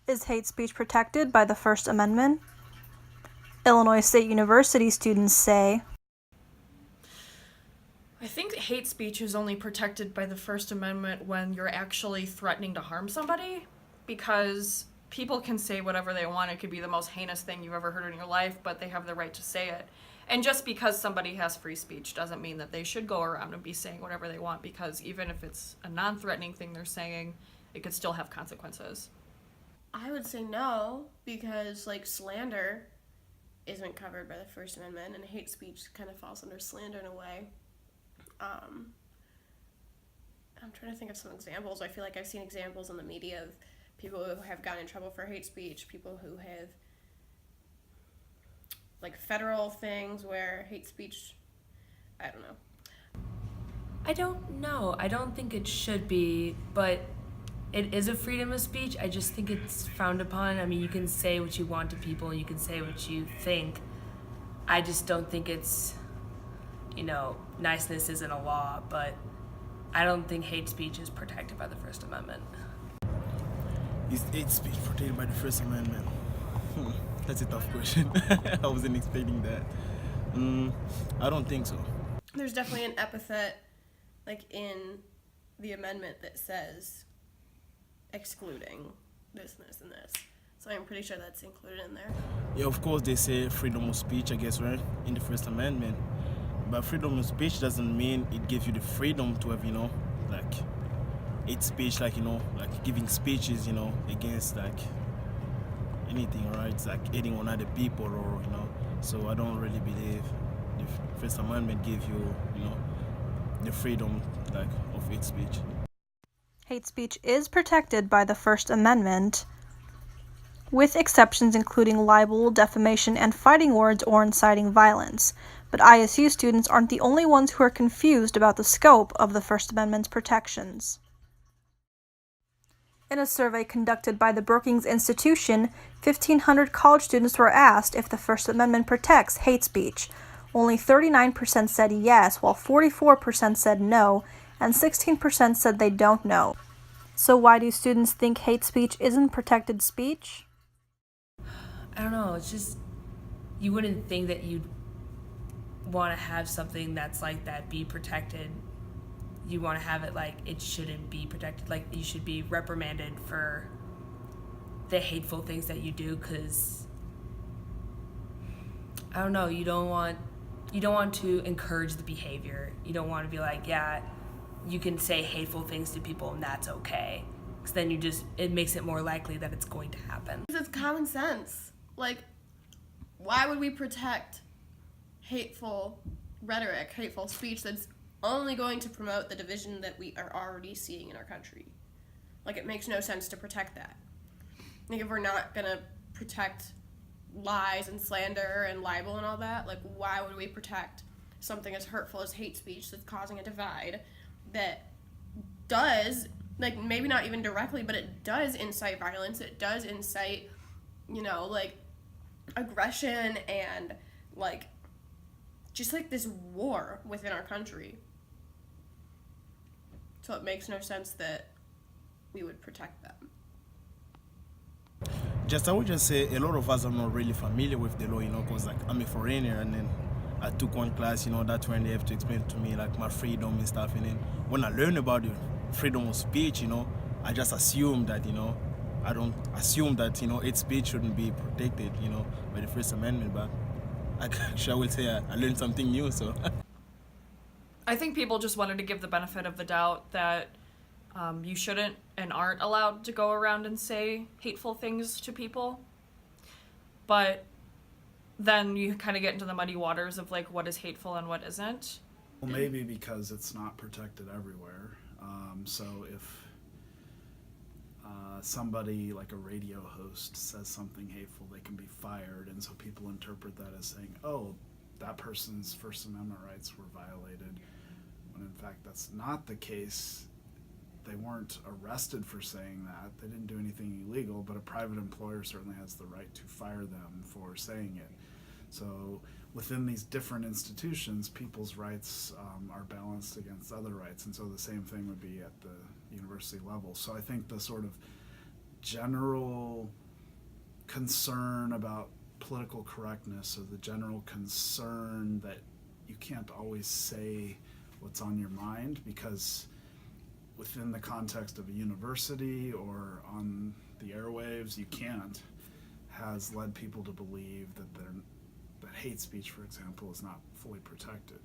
Is hate speech protected by the First Amendment? Illinois State University students say, I think hate speech is only protected by the First Amendment when you're actually threatening to harm somebody, because people can say whatever they want. It could be the most heinous thing you've ever heard in your life, but they have the right to say it. And just because somebody has free speech doesn't mean that they should go around and be saying whatever they want, because even if it's a non-threatening thing they're saying, it could still have consequences. I would say no, because like slander isn't covered by the First Amendment, and hate speech kind of falls under slander in a way. Um, I'm trying to think of some examples. I feel like I've seen examples in the media of people who have gotten in trouble for hate speech, people who have like federal things where hate speech, I don't know. I don't know. I don't think it should be, but it is a freedom of speech. I just think it's frowned upon. I mean, you can say what you want to people, you can say what you think. I just don't think it's, niceness isn't a law, but I don't think hate speech is protected by the First Amendment. Is hate speech protected by the First Amendment? That's a tough question. I wasn't expecting that. I don't think so. There's definitely an epithet like in the amendment that says excluding this, and this. So I'm pretty sure that's included in there. Yeah, of course they say freedom of speech, I guess, right? In the First Amendment. But freedom of speech doesn't mean it gives you the freedom to have, like hate speech, like, like giving speeches, against like anything, right? It's like hating on other people or, So I don't really believe the First Amendment gives you, the freedom like of hate speech. hate speech is protected by the First Amendment, with exceptions including libel, defamation, and fighting words or inciting violence. But ISU students aren't the only ones who are confused about the scope of the First Amendment's protections. In a survey conducted by the Brookings Institution, 1,500 college students were asked if the First Amendment protects hate speech. Only 39% said yes, while 44% said no, and 16% said they don't know. So why do students think hate speech isn't protected speech? I don't know. It's just, you wouldn't think that you'd want to have something that's like that be protected. You want to have it like it shouldn't be protected. Like you should be reprimanded for the hateful things that you do, because I don't know. You don't want to encourage the behavior. You don't want to be like, yeah, you can say hateful things to people and that's okay. Because then it makes it more likely that it's going to happen. It's common sense. Like, why would we protect hateful rhetoric, hateful speech that's only going to promote the division that we are already seeing in our country? Like, it makes no sense to protect that. Like, if we're not gonna protect lies and slander and libel and all that, like, why would we protect something as hurtful as hate speech that's causing a divide that does, like, maybe not even directly, but it does incite violence, it does incite, like, aggression and, like, just, like, this war within our country. So it makes no sense that we would protect them. I would just say a lot of us are not really familiar with the law, because like I'm a foreigner, and then I took one class, that's when they have to explain to me like my freedom and stuff. And then when I learn about the freedom of speech, I just assume that, I don't assume that, hate speech shouldn't be protected, by the First Amendment. But actually, I will say I learned something new, so. I think people just wanted to give the benefit of the doubt that you shouldn't and aren't allowed to go around and say hateful things to people. But then you kind of get into the muddy waters of like what is hateful and what isn't. Well, maybe because it's not protected everywhere. So if somebody like a radio host says something hateful, they can be fired, and so people interpret that as saying, oh, that person's First Amendment rights were violated, when in fact that's not the case. They weren't arrested for saying that. They didn't do anything illegal, but a private employer certainly has the right to fire them for saying it. So within these different institutions, people's rights are balanced against other rights, and so the same thing would be at the university level. So I think the sort of general concern about political correctness, or the general concern that you can't always say what's on your mind, because within the context of a university or on the airwaves you can't, has led people to believe that hate speech, for example, is not fully protected.